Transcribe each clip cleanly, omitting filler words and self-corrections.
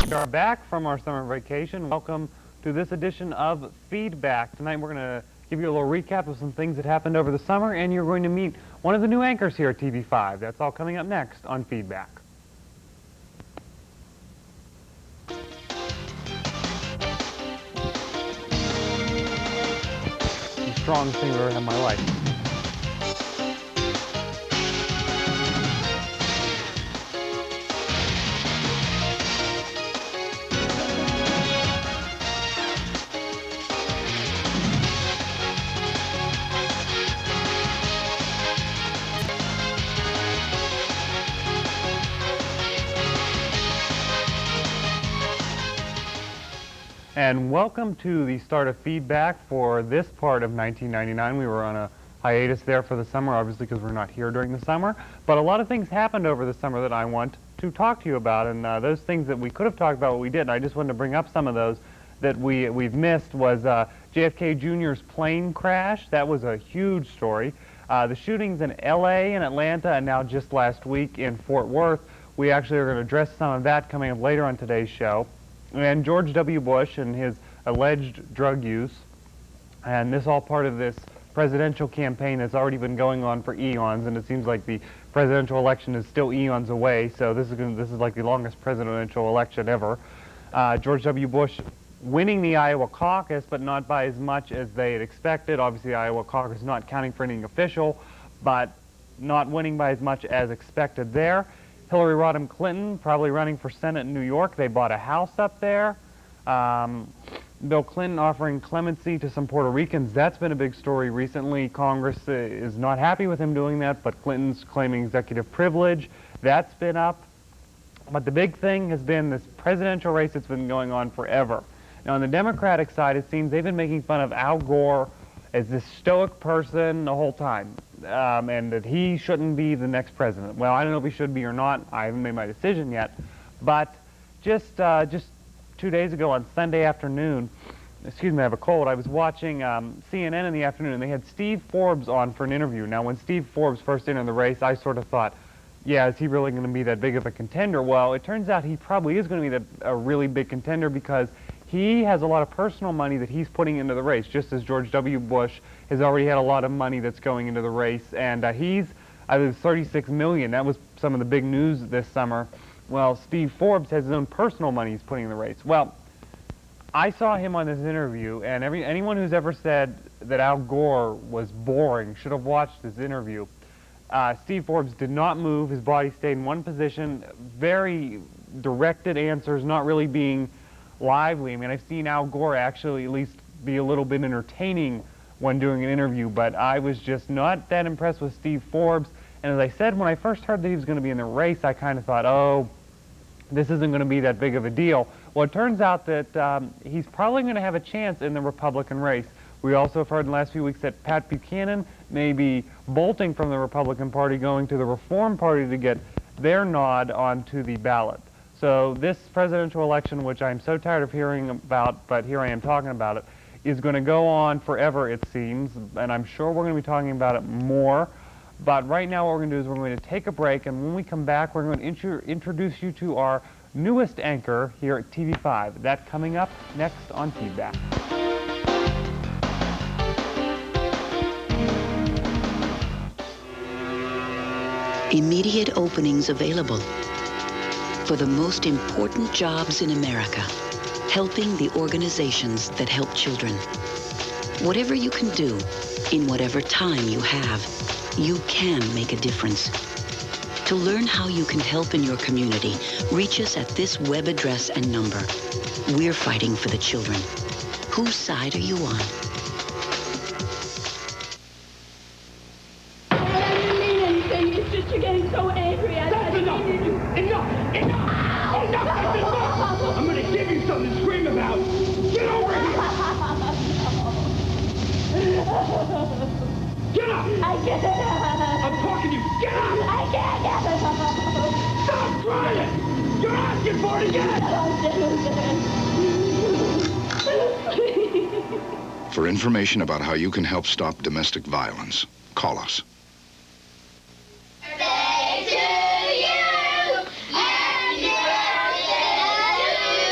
We are back from our summer vacation. Welcome to this edition of Feedback. Tonight we're going to give you a little recap of some things that happened over the summer, and you're going to meet one of the new anchors here at TV5. That's all coming up next on Feedback. The strongest thing I've ever had in my life. And welcome to the start of Feedback for this part of 1999. We were on a hiatus there for the summer, obviously, because we're not here during the summer. But a lot of things happened over the summer that I want to talk to you about. And those things that we could have talked about, we didn't. I just wanted to bring up some of those that we've missed. Was JFK Jr.'s plane crash. That was a huge story. The shootings in L.A. and Atlanta, and now just last week in Fort Worth. We actually are going to address some of that coming up later on today's show. And George W. Bush and his alleged drug use, and this all part of this presidential campaign that's already been going on for eons, and it seems like the presidential election is still eons away, so this is like the longest presidential election ever. George W. Bush winning the Iowa caucus, but not by as much as they had expected. Obviously, the Iowa caucus not counting for anything official, but not winning by as much as expected there. Hillary Rodham Clinton probably running for Senate in New York. They bought a house up there. Bill Clinton offering clemency to some Puerto Ricans. That's been a big story recently. Congress is not happy with him doing that, but Clinton's claiming executive privilege. That's been up. But the big thing has been this presidential race that's been going on forever. Now, on the Democratic side, it seems they've been making fun of Al Gore as this stoic person the whole time. And that he shouldn't be the next president. Well, I don't know if he should be or not. I haven't made my decision yet. But just 2 days ago on Sunday afternoon, excuse me, I have a cold, I was watching CNN in the afternoon, and they had Steve Forbes on for an interview. Now, when Steve Forbes first entered the race, I sort of thought, yeah, is he really going to be that big of a contender? Well, it turns out he probably is going to be a really big contender because he has a lot of personal money that he's putting into the race, just as George W. Bush has already had a lot of money that's going into the race. And I was $36 million. That was some of the big news this summer. Well, Steve Forbes has his own personal money he's putting in the race. Well, I saw him on this interview, and anyone who's ever said that Al Gore was boring should have watched this interview. Steve Forbes did not move. His body stayed in one position. Very directed answers, not really being lively. I mean, I've seen Al Gore actually at least be a little bit entertaining when doing an interview, but I was just not that impressed with Steve Forbes. And as I said, when I first heard that he was going to be in the race, I kind of thought, oh, this isn't going to be that big of a deal. Well, it turns out that he's probably going to have a chance in the Republican race. We also have heard in the last few weeks that Pat Buchanan may be bolting from the Republican Party, going to the Reform Party to get their nod onto the ballot. So this presidential election, which I'm so tired of hearing about, but here I am talking about it, is going to go on forever, it seems, and I'm sure we're going to be talking about it more. But right now what we're going to do is we're going to take a break, and when we come back, we're going to introduce you to our newest anchor here at TV5. That coming up next on Feedback. Immediate openings available for the most important jobs in America, helping the organizations that help children. Whatever you can do, in whatever time you have, you can make a difference. To learn how you can help in your community, reach us at this web address and number. We're fighting for the children. Whose side are you on? You're getting so angry. That's enough! Enough! Enough! I'm gonna give you something to scream about! Get over here! Get up! I can't. I'm talking to you! Get up! I can't. Stop trying! You're asking for it again! For information about how you can help stop domestic violence, call us. Birthday to you! Happy birthday to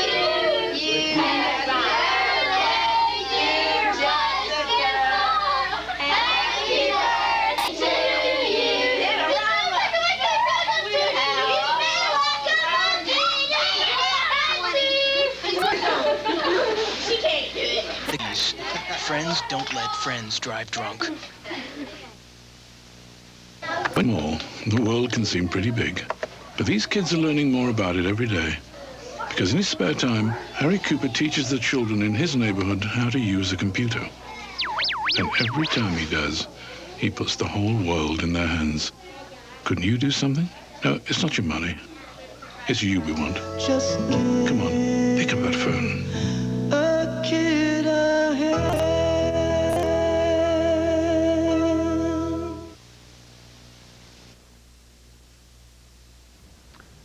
Friends don't let friends drive drunk. More, the world can seem pretty big, but these kids are learning more about it every day. Because in his spare time, Harry Cooper teaches the children in his neighborhood how to use a computer. And every time he does, he puts the whole world in their hands. Couldn't you do something? No, it's not your money. It's you we want. Come on, pick up that phone. A kid ahead.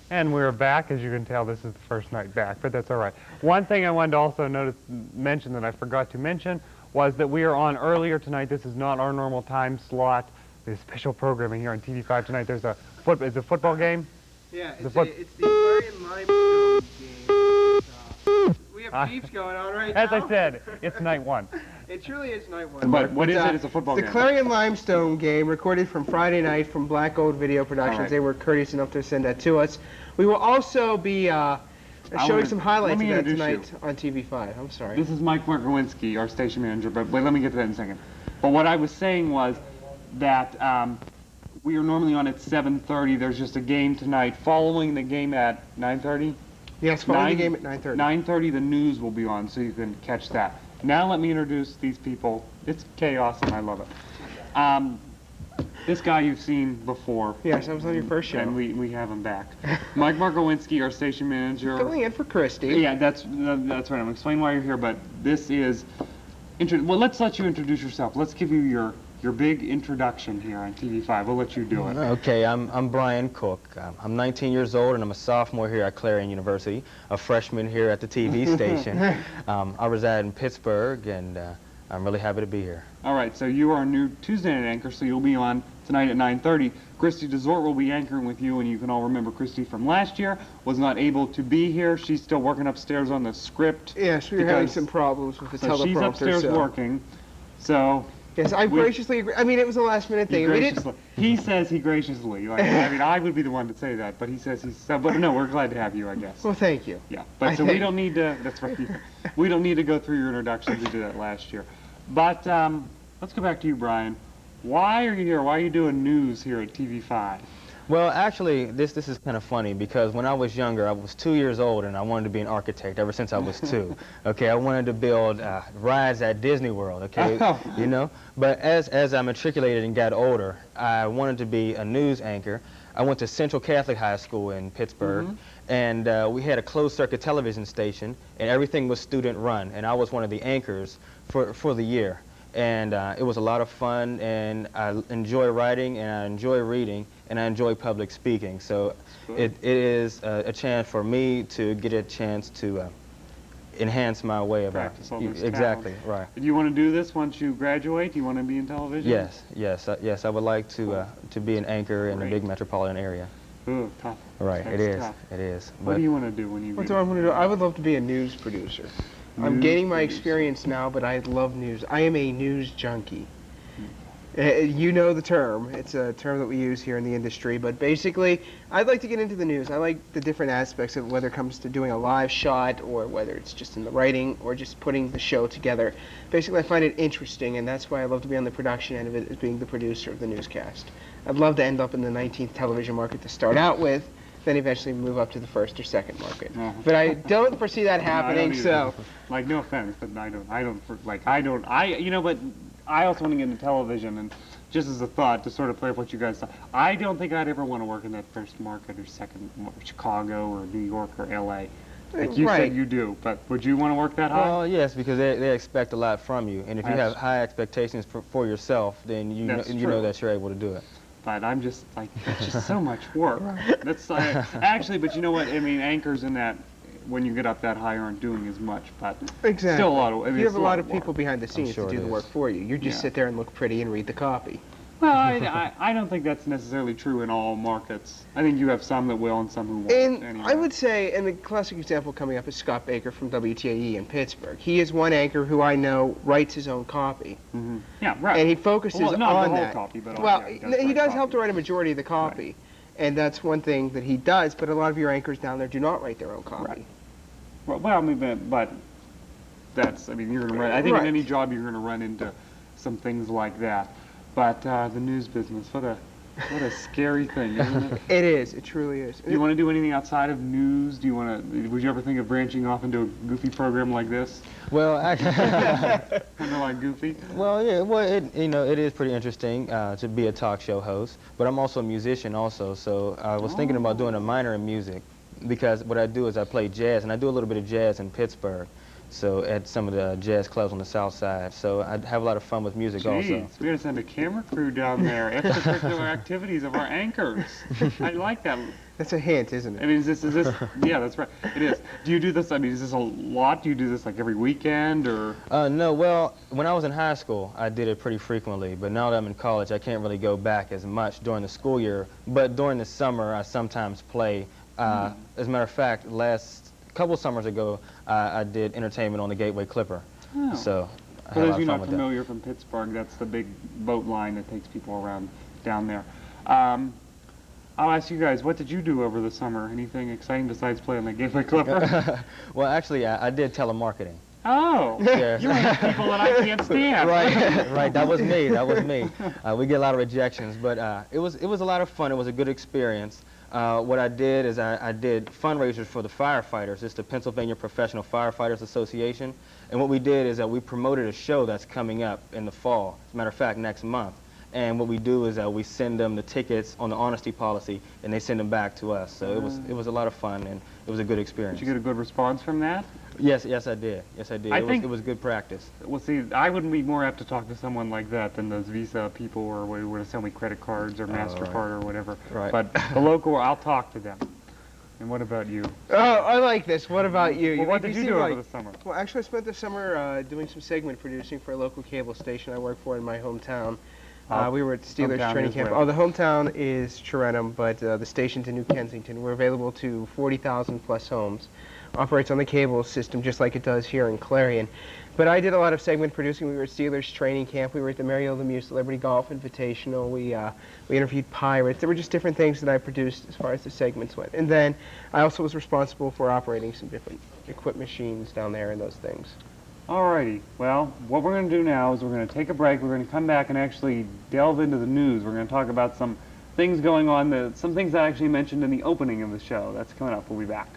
And we're back. As you can tell, this is the first night back, but that's all right. One thing I wanted to also mention that I forgot to mention was that we are on earlier tonight. This is not our normal time slot. There's special programming here on TV5 tonight. There's a football game. Yeah, it's the Clarion limestone game. We have Chiefs going on right now. As I said, it's night one. It truly is night one. But what is it? It's a football game. The Clarion limestone game, recorded from Friday night from Black Gold Video Productions. Right. They were courteous enough to send that to us. We will also be showing some highlights of that tonight on TV5. I'm sorry. This is Mike Markewinski, our station manager, but wait, let me get to that in a second. But what I was saying was that we are normally on at 7:30. There's just a game tonight. Following the game at 9:30? Yes, following the game at 9:30. 9:30, the news will be on, so you can catch that. Now let me introduce these people. It's chaos, and I love it. This guy you've seen before. Yes, I was on your first show. And we have him back. Mike Markewinski, our station manager. Filling in for Christy. Yeah, that's right. I'm going to explain why you're here, but this is... Well, let's let you introduce yourself. Let's give you your big introduction here on TV5. We'll let you do it. Okay, I'm Brian Cook. I'm 19 years old, and I'm a sophomore here at Clarion University, a freshman here at the TV station. I reside in Pittsburgh, and I'm really happy to be here. All right, so you are a new Tuesday night anchor, so you'll be on tonight at 9:30. Christy DeZort will be anchoring with you, and you can all remember Christy from last year. Was not able to be here. She's still working upstairs on the script. Yes, we're having some problems with the teleprompter. So she's upstairs working. So... Yes, I graciously agree. I mean, it was a last-minute thing. He says he graciously. Like, I mean, I would be the one to say that, but he says he's... But no, we're glad to have you, I guess. Well, thank you. Yeah, but so we don't need to... That's right. We don't need to go through your introductions. We did that last year. But let's go back to you, Brian. Why are you here? Why are you doing news here at TV5? Well, actually, this is kind of funny because when I was younger, I was 2 years old and I wanted to be an architect ever since I was 2. Okay, I wanted to build rides at Disney World. Okay, you know. But as I matriculated and got older, I wanted to be a news anchor. I went to Central Catholic High School in Pittsburgh, and we had a closed-circuit television station, and everything was student-run, and I was one of the anchors for the year. And it was a lot of fun, and I enjoy writing, and I enjoy reading, and I enjoy public speaking. So it is a chance for me to get a chance to enhance my way of practice all those exactly, talents. right. Do you want to do this once you graduate? Do you want to be in television? Yes, I would like to be an anchor in a big metropolitan area. Ooh, tough. Right, That's it is. tough. It is. What do you want to do when you? What do I want to do? I would love to be a news producer. I'm gaining my experience now, but I love news. I am a news junkie. You know the term. It's a term that we use here in the industry, but basically, I'd like to get into the news. I like the different aspects of whether it comes to doing a live shot or whether it's just in the writing or just putting the show together. Basically, I find it interesting, and that's why I love to be on the production end of it, as being the producer of the newscast. I'd love to end up in the 19th television market to start out with, then eventually move up to the first or second market. But I don't foresee that happening, so... Like, no offense, but you know, but I also want to get into television, and just as a thought, to sort of play up what you guys thought, I don't think I'd ever want to work in that first market or second, Chicago or New York or L.A. Like you said you do, but would you want to work that high? Well, yes, because they expect a lot from you, and if you have high expectations for yourself, then you know that you're able to do it. But I'm just like, it's just so much work. That's actually, but you know what? I mean, anchors in that, when you get up that high, aren't doing as much, but still a lot of. I mean, you have a lot of people behind the scenes to do the work for you. You just sit there and look pretty and read the copy. Well, I don't think that's necessarily true in all markets. I think you have some that will and some who won't. And anyway. I would say, and the classic example coming up is Scott Baker from WTAE in Pittsburgh. He is one anchor who I know writes his own copy. Yeah, right. And he focuses not on the whole that. Copy, but he does help to write a majority of the copy. Right. And that's one thing that he does, but a lot of your anchors down there do not write their own copy. Right. Well, I mean, but that's, I mean, you're going to run, I think in any job you're going to run into some things like that. But the news business, what a scary thing, isn't it? It is. It truly is. Do you want to do anything outside of news? Do you want to? Would you ever think of branching off into a goofy program like this? Well, Kind of like Goofy. well, yeah. Well, it is pretty interesting to be a talk show host. But I'm also a musician, also. So I was thinking about doing a minor in music, because what I do is I play jazz, and I do a little bit of jazz in Pittsburgh. So at some of the jazz clubs on the south side. So I have a lot of fun with music also. We gotta send a camera crew down there. Extracurricular activities of our anchors. I like that. That's a hint, isn't it? I mean, is this? Yeah, that's right. It is. Do you do this? I mean, is this a lot? Do you do this like every weekend or? No. Well, when I was in high school, I did it pretty frequently. But now that I'm in college, I can't really go back as much during the school year. But during the summer, I sometimes play. As a matter of fact, couple summers ago, I did entertainment on the Gateway Clipper. Oh. So I For had a those lot of you of fun not with familiar from Pittsburgh, that's the big boat line that takes people around down there. I'll ask you guys, what did you do over the summer? Anything exciting besides play on the Gateway Clipper? that. Well, actually, I did telemarketing. Oh, Yeah. you're one of the people that I can't stand. Right, right. That was me. That was me. We get a lot of rejections, but it was a lot of fun. It was a good experience. What I did is I did fundraisers for the firefighters. It's the Pennsylvania Professional Firefighters Association. And what we did is that we promoted a show that's coming up in the fall. As a matter of fact, next month. And what we do is that we send them the tickets on the honesty policy, and they send them back to us. So it was a lot of fun, and it was a good experience. Did you get a good response from that? Yes, I did. Yes, I did. It was good practice. Well, see, I wouldn't be more apt to talk to someone like that than those Visa people or who would sell me credit cards or MasterCard or whatever. Right. But the local, I'll talk to them. And what about you? Oh, I like this. What about you? Well, what did you do over the summer? Well, actually, I spent the summer doing some segment producing for a local cable station I work for in my hometown. We were at Steelers training camp. Where? Oh, the hometown is Charenham, but the station's in New Kensington. We're available to 40,000 plus homes. Operates on the cable system just like it does here in Clarion. But I did a lot of segment producing. We were at Steelers training camp. We were at the Mario Lemieux Celebrity Golf Invitational. We interviewed pirates. There were just different things that I produced as far as the segments went. And then I also was responsible for operating some different equipment machines down there and those things. Alrighty, well, what we're going to do now is we're going to take a break. We're going to come back and actually delve into the news. We're going to talk about some things going on, some things I actually mentioned in the opening of the show. That's coming up. We'll be back.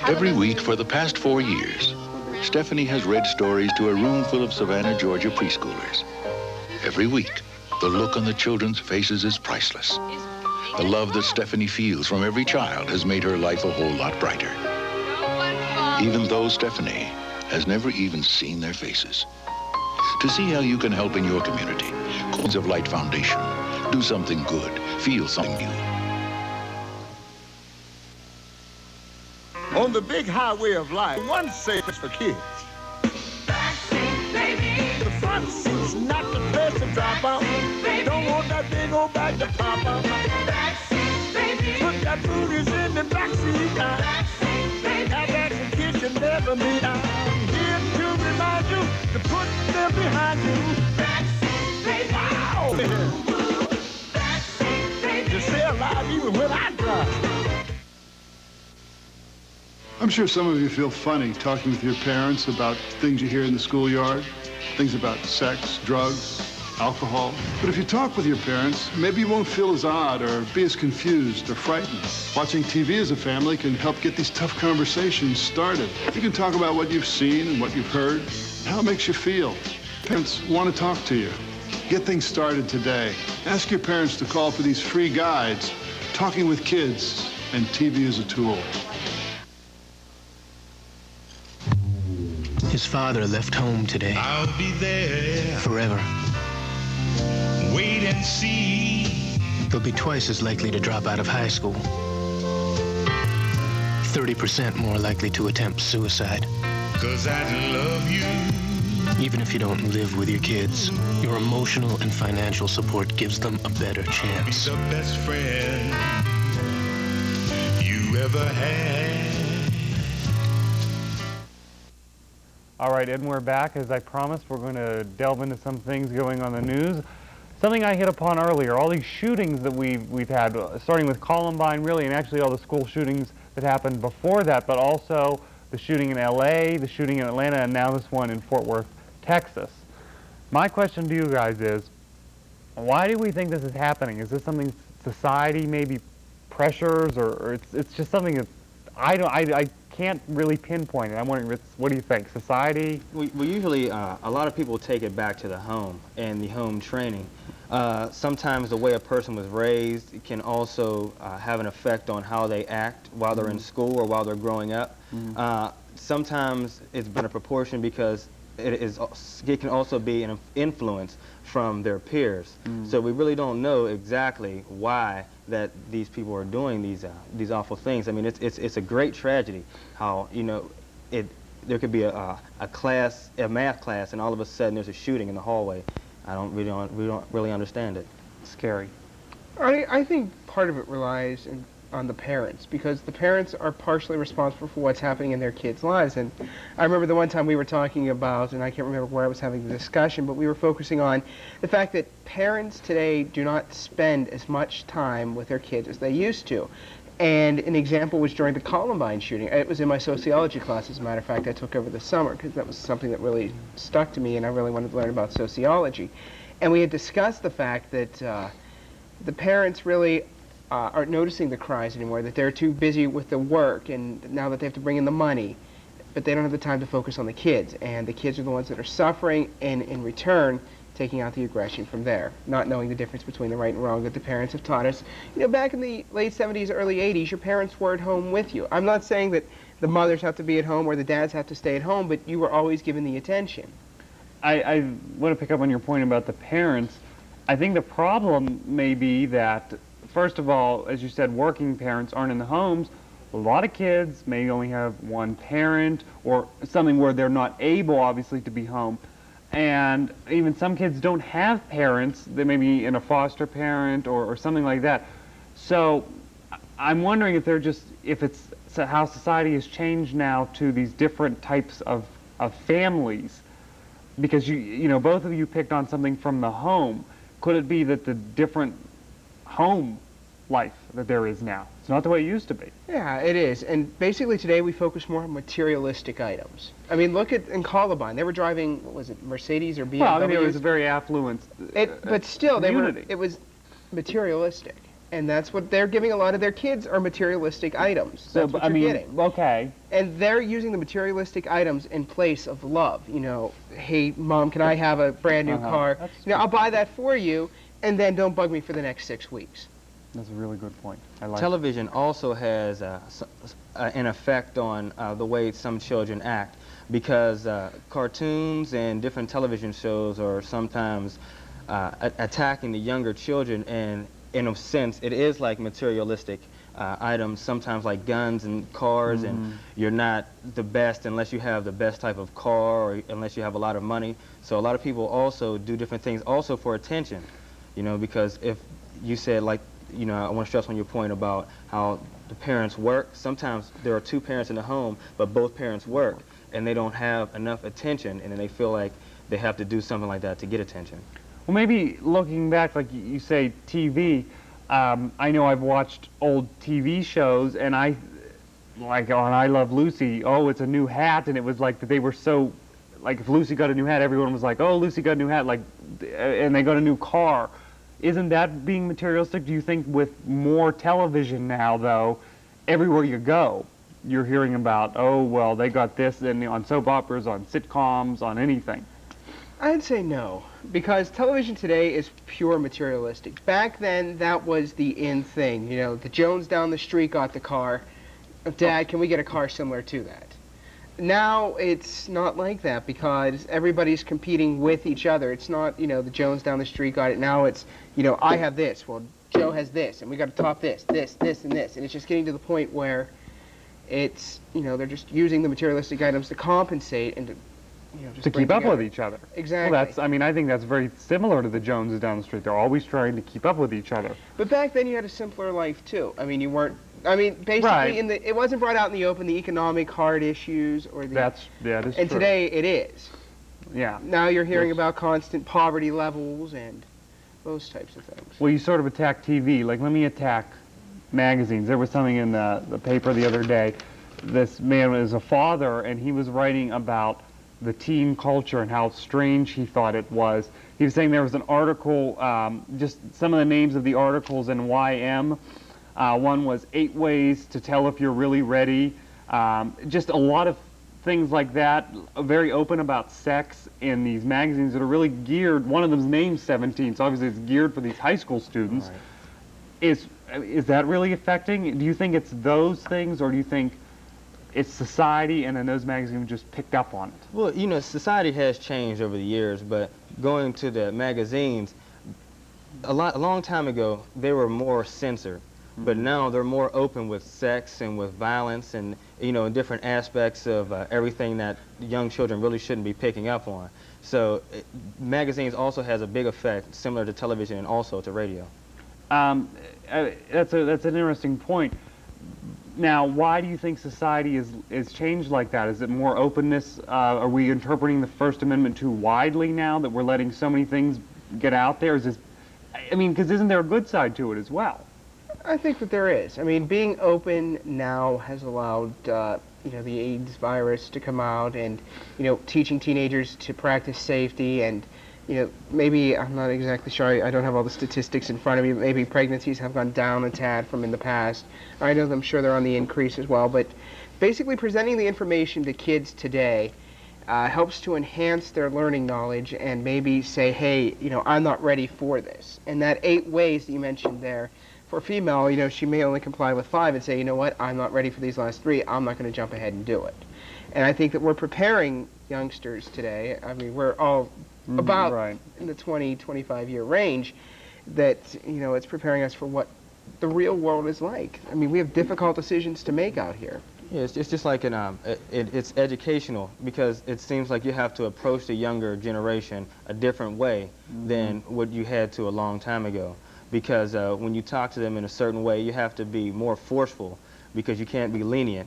Every week for the past 4 years, Stephanie has read stories to a room full of Savannah, Georgia preschoolers. Every week, the look on the children's faces is priceless. The love that Stephanie feels from every child has made her life a whole lot brighter. Even though Stephanie has never even seen their faces. To see how you can help in your community, Cones of Light Foundation. Do something good. Feel something new. On the big highway of life, one safe is for kids. Backseat, baby. The front seat's not the place to drop out. Don't want that big old bag to pop out. Backseat, baby. Put that booties in the backseat. Backseat, baby. Have action kids you never meet. I'm here to remind you to put them behind you. Backseat, baby. Wow. Backseat, baby. To stay alive even when I drive. I'm sure some of you feel funny talking with your parents about things you hear in the schoolyard, things about sex, drugs, alcohol. But if you talk with your parents, maybe you won't feel as odd or be as confused or frightened. Watching TV as a family can help get these tough conversations started. You can talk about what you've seen and what you've heard, how it makes you feel. Parents want to talk to you. Get things started today. Ask your parents to call for these free guides, Talking with Kids and TV as a Tool. His father left home today. I'll be there. Forever. Wait and see. He'll be twice as likely to drop out of high school. 30% more likely to attempt suicide. 'Cause I love you. Even if you don't live with your kids, your emotional and financial support gives them a better chance. The best friend you ever had. All right, and we're back. As I promised, we're going to delve into some things going on the news. something I hit upon earlier, all these shootings that we've had, starting with Columbine, really, and actually all the school shootings that happened before that, but also the shooting in L.A., the shooting in Atlanta, and now this one in Fort Worth, Texas. My question to you guys is, why do we think this is happening? Is this something society maybe pressures, or it's just something that I can't really pinpoint it? I'm wondering, what do you think? Society? We usually, a lot of people take it back to the home and the home training. Sometimes the way a person was raised can also have an effect on how they act while they're in school or while they're growing up. Sometimes it's been a proportion because it can also be an influence from their peers. So we really don't know exactly why that these people are doing these awful things. I mean, it's a great tragedy how, you know, there could be a math class, and all of a sudden there's a shooting in the hallway. We don't really understand it. Scary. I think part of it relies on the parents, because the parents are partially responsible for what's happening in their kids' lives. And I remember the one time we were talking about, and I can't remember where I was having the discussion, but we were focusing on the fact that parents today do not spend as much time with their kids as they used to. And an example was during the Columbine shooting. It was in my sociology class, as a matter of fact, I took over the summer, because that was something that really stuck to me, and I really wanted to learn about sociology. And we had discussed the fact that the parents really aren't noticing the cries anymore, that they're too busy with the work, and now that they have to bring in the money, but they don't have the time to focus on the kids. And the kids are the ones that are suffering, and in return, taking out the aggression from there, not knowing the difference between the right and wrong that the parents have taught us. You know, back in the late 70s, early 80s, your parents were at home with you. I'm not saying that the mothers have to be at home or the dads have to stay at home, but you were always given the attention. I want to pick up on your point about the parents. I think the problem may be that, first of all, as you said, working parents aren't in the homes. A lot of kids may only have one parent, or something where they're not able, obviously, to be home. And even some kids don't have parents. They may be in a foster parent or something like that. So I'm wondering if it's how society has changed now to these different types of families. Because you know, both of you picked on something from the home. Could it be that the different home life that there is now, it's not the way it used to be? Yeah, it is. And basically today we focus more on materialistic items. I mean, look at in Columbine, they were driving, what was it, Mercedes or BMW? Well, I mean, it was a very affluent but still, community. It was materialistic. And that's what they're giving a lot of their kids, are materialistic items. That's what you're getting. Okay. And they're using the materialistic items in place of love. You know, hey, Mom, can I have a brand new car? You know, I'll buy that for you, and then don't bug me for the next 6 weeks. That's a really good point. I like Television also has an effect on the way some children act, because cartoons and different television shows are sometimes attacking the younger children, and in a sense it is like materialistic items, sometimes like guns and cars, and you're not the best unless you have the best type of car, or unless you have a lot of money. So a lot of people also do different things also for attention, you know, because if you said, like, you know, I want to stress on your point about how the parents work. Sometimes there are two parents in the home, but both parents work, and they don't have enough attention, and then they feel like they have to do something like that to get attention. Well, maybe looking back, like you say, TV, I know I've watched old TV shows, and like on I Love Lucy, oh, it's a new hat, and it was like that they were so, like if Lucy got a new hat, everyone was like, oh, Lucy got a new hat, like, and they got a new car. Isn't that being materialistic? Do you think with more television now, though, everywhere you go, you're hearing about, oh, well, they got this, and on soap operas, on sitcoms, on anything? I'd say no, because television today is pure materialistic. Back then, that was the in thing. You know, the Jones down the street got the car. Dad, can we get a car similar to that? Now it's not like that, because everybody's competing with each other. It's not, you know, the Jones down the street got it. Now it's, you know, I have this. Well, Joe has this, and we got to top this, and this. And it's just getting to the point where it's, you know, they're just using the materialistic items to compensate and to, you know, just to keep up with each other. Exactly. Well, I mean, I think that's very similar to the Joneses down the street. They're always trying to keep up with each other. But back then you had a simpler life too. I mean, you weren't. I mean, basically, right. It wasn't brought out in the open, the economic hard issues or the. That is and true. Today it is. Yeah. Now you're hearing about constant poverty levels and those types of things. Well, you sort of attack TV. Like, let me attack magazines. There was something in the paper the other day. This man was a father, and he was writing about the teen culture and how strange he thought it was. He was saying there was an article, just some of the names of the articles in YM. One was 8 Ways to Tell If You're Really Ready. Just a lot of things like that, very open about sex in these magazines that are really geared. One of them's named 17, so obviously it's geared for these high school students. Right. Is that really affecting? Do you think it's those things, or do you think it's society and then those magazines just picked up on it? Well, you know, society has changed over the years, but going to the magazines, a long time ago, they were more censored. But now they're more open with sex and with violence and, you know, different aspects of everything that young children really shouldn't be picking up on. So magazines also has a big effect, similar to television and also to radio. That's an interesting point. Now, why do you think society is changed like that? Is it more openness? Are we interpreting the First Amendment too widely now that we're letting so many things get out there? Is this, I mean, because isn't there a good side to it as well? I think that there is. I mean, being open now has allowed, you know, the AIDS virus to come out, and, you know, teaching teenagers to practice safety, and, you know, maybe, I'm not exactly sure, I don't have all the statistics in front of me, but maybe pregnancies have gone down a tad from in the past. I know I'm sure they're on the increase as well, but basically presenting the information to kids today helps to enhance their learning knowledge and maybe say, hey, you know, I'm not ready for this. And that 8 ways that you mentioned there, for a female, you know, she may only comply with 5 and say, you know what, I'm not ready for these last 3, I'm not going to jump ahead and do it. And I think that we're preparing youngsters today, I mean, we're all about in the 20, 25-year range, that, you know, it's preparing us for what the real world is like. I mean, we have difficult decisions to make out here. Yeah, it's just like it's educational, because it seems like you have to approach the younger generation a different way than what you had to a long time ago. Because when you talk to them in a certain way, you have to be more forceful, because you can't be lenient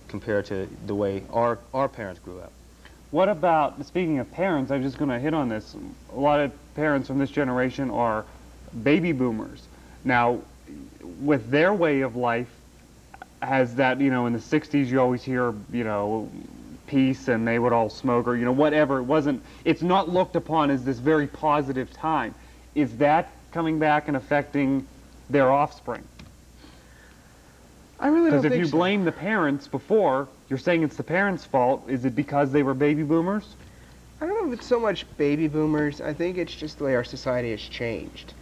compared to the way our parents grew up. What about, speaking of parents, I'm just going to hit on this. A lot of parents from this generation are baby boomers. Now, with their way of life, has that, you know, in the 60s you always hear, you know, peace, and they would all smoke, or, you know, whatever. It's not looked upon as this very positive time. Is that coming back and affecting their offspring? I really don't think so. Because if you blame the parents before, you're saying it's the parents' fault. Is it because they were baby boomers? I don't know if it's so much baby boomers. I think it's just the way our society has changed.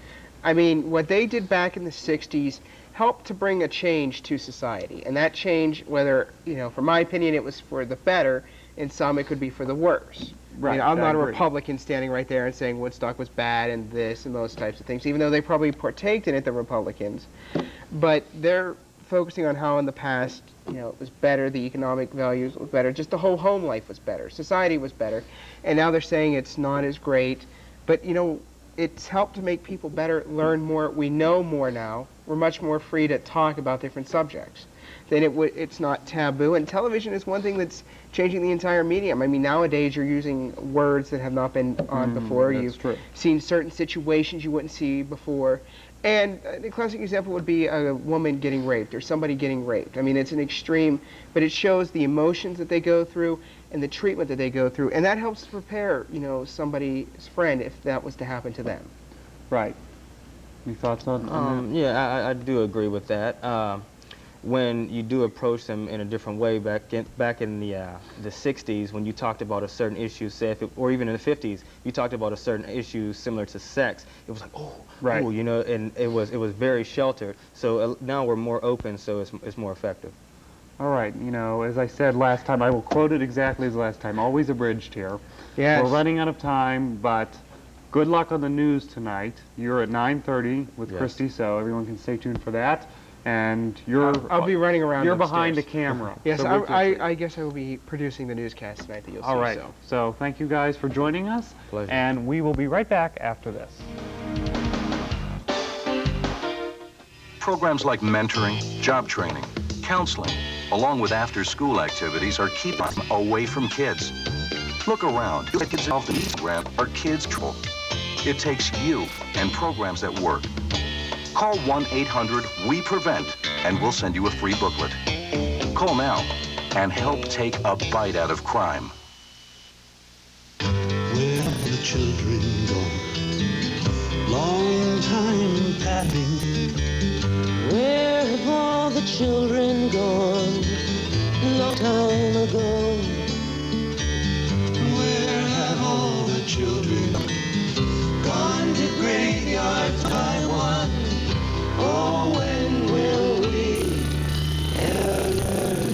I mean, what they did back in the 60s helped to bring a change to society. And that change, whether, you know, from my opinion, it was for the better, in some it could be for the worse. Right. You know, I'm not a Republican standing right there and saying Woodstock was bad and this and those types of things, even though they probably partaked in it, the Republicans. But they're focusing on how in the past, you know, it was better, the economic values were better, just the whole home life was better, society was better. And now they're saying it's not as great. But, you know, it's helped to make people better, learn more. We know more now. We're much more free to talk about different subjects. Then it's not taboo. And television is one thing that's changing the entire medium. I mean, nowadays you're using words that have not been on before. You've seen certain situations you wouldn't see before. And the classic example would be a woman getting raped or somebody getting raped. I mean, it's an extreme, but it shows the emotions that they go through and the treatment that they go through. And that helps to prepare, you know, somebody's friend if that was to happen to them. Right. Any thoughts on that? Yeah, I do agree with that. When you do approach them in a different way, back in the 60s, when you talked about a certain issue, say or even in the 50s, you talked about a certain issue similar to sex, it was like, oh, you know, and it was very sheltered. So now we're more open, so it's more effective. All right, you know, as I said last time, I will quote it exactly as last time, always abridged here. Yes. We're running out of time, but good luck on the news tonight. You're at 9:30 with Christy, so everyone can stay tuned for that. And I'll be running around. You're upstairs. behind the camera. Yes, so I guess I will be producing the newscast tonight that you'll see. All right. So thank you guys for joining us. Pleasure. And we will be right back after this. Programs like mentoring, job training, counseling, along with after-school activities are keeping them away from kids. Look around. Kids involved in the program are kids' trouble. It takes you and programs that work. Call 1-800-WE-PREVENT and we'll send you a free booklet. Call now and help take a bite out of crime. Where have the children gone? Long time passing. Where have all the children gone? Long time ago. Where have all the children gone to graveyards by one? Oh, when will we ever learn?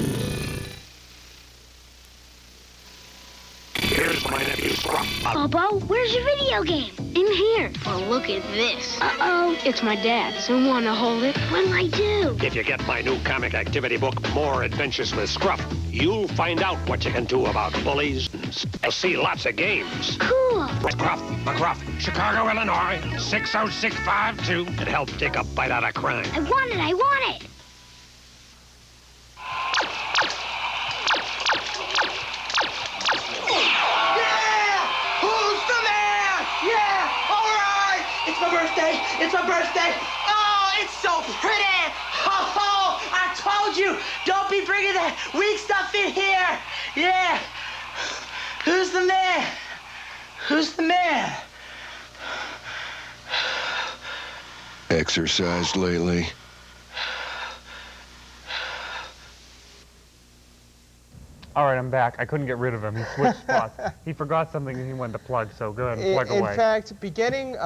Here's my nephew Scruff. Bobo, where's your video game? In here. Well, look at this. Uh-oh. It's my dad's. I want to hold it. What'll I do? If you get my new comic activity book, More Adventures with Scruff, you'll find out what you can do about bullies. You'll see lots of games. Cool. Scruff, McGruff, Chicago, Illinois, 60652. Could help take a bite out of crime. I want it. I want it. It's my birthday. Oh, it's so pretty. Oh, I told you, don't be bringing that weak stuff in here. Yeah. Who's the man? Who's the man? Exercised lately? All right, I'm back. I couldn't get rid of him. He switched spots. He forgot something that he wanted to plug, so go ahead and plug away. In fact, beginning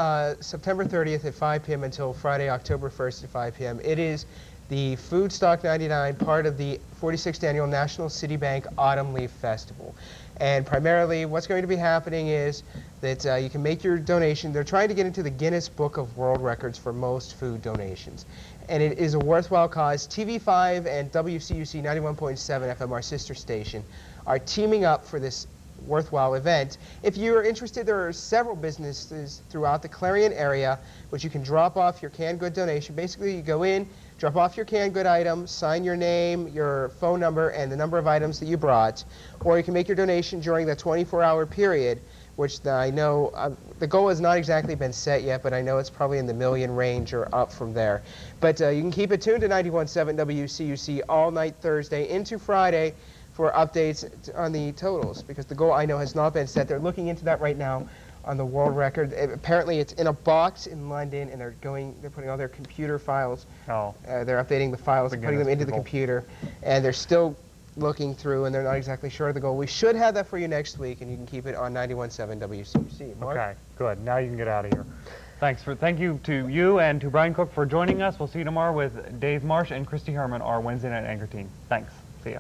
September 30th at 5 p.m. until Friday, October 1st at 5 p.m., it is the Food Stock 99, part of the 46th Annual National Citibank Autumn Leaf Festival. And primarily, what's going to be happening is that you can make your donation. They're trying to get into the Guinness Book of World Records for most food donations. And it is a worthwhile cause. TV5 and WCUC 91.7 FM, our sister station, are teaming up for this worthwhile event. If you're interested, there are several businesses throughout the Clarion area which you can drop off your canned good donation. Basically, you go in, drop off your canned good item, sign your name, your phone number, and the number of items that you brought, or you can make your donation during the 24-hour period, which I know the goal has not exactly been set yet, but I know it's probably in the million range or up from there. But you can keep it tuned to 91.7 WCUC all night Thursday into Friday for updates on the totals, because the goal I know has not been set. They're looking into that right now on the world record. Apparently it's in a box in London, and they're putting all their computer files. Oh. They're updating the files and putting them into the computer, and they're still looking through, and they're not exactly sure of the goal. We should have that for you next week, and you can keep it on 91.7 WCUC. Mark? Okay, good. Now you can get out of here. Thank you to you and to Brian Cook for joining us. We'll see you tomorrow with Dave Marsh and Christy Herman, our Wednesday night anchor team. Thanks. See ya.